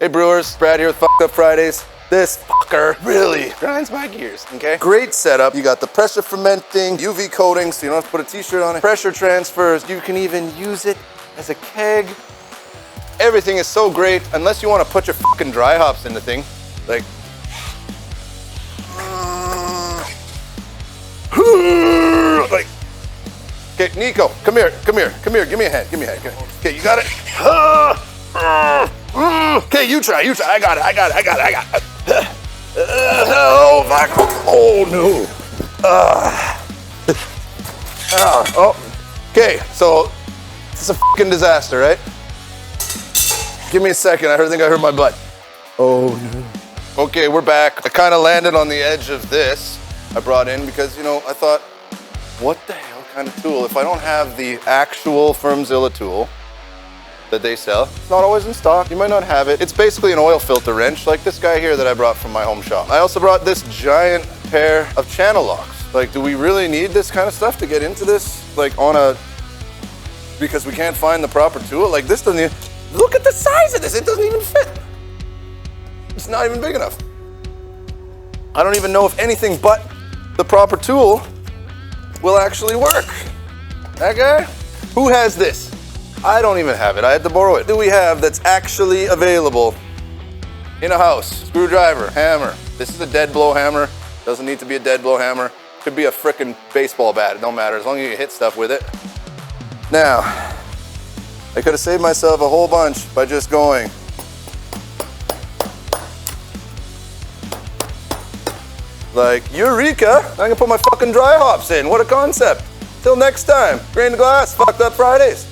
Hey brewers, Brad here with Fucked Up Fridays. This fucker really grinds my gears, okay? Great setup. You got the pressure fermenting, UV coating, so you don't have to put a t-shirt on it. Pressure transfers, you can even use it as a keg. Everything is so great, unless you want to put your fucking dry hops in the thing. Like, okay, Nico, come here, give me a hand, Okay, you got it? Okay, you try, I got it. Oh, fuck. Oh, no. Okay, so it's a fucking disaster, right? Give me a second, I think I heard my butt. Oh, no. Okay, we're back. I kind of landed on the edge of this I brought in because, you know, I thought, what the hell kind of tool? If I don't have the actual Fermzilla tool that they sell, it's not always in stock, you might not have it. It's basically an oil filter wrench, like this guy here that I brought from my home shop. I also brought this giant pair of channel locks. Like, do we really need this kind of stuff to get into this? Like because we can't find the proper tool? Like this doesn't even, look at the size of this, it doesn't even fit. It's not even big enough. I don't even know if anything but the proper tool will actually work. That guy? Who has this? I don't even have it, I had to borrow it. What do we have that's actually available in a house? Screwdriver, hammer. This is a dead blow hammer. Doesn't need to be a dead blow hammer. Could be a frickin' baseball bat, it don't matter, as long as you hit stuff with it. Now, I could have saved myself a whole bunch by just going. Like, eureka, I can put my fucking dry hops in, what a concept. Till next time, grain to glass, Fucked Up Fridays.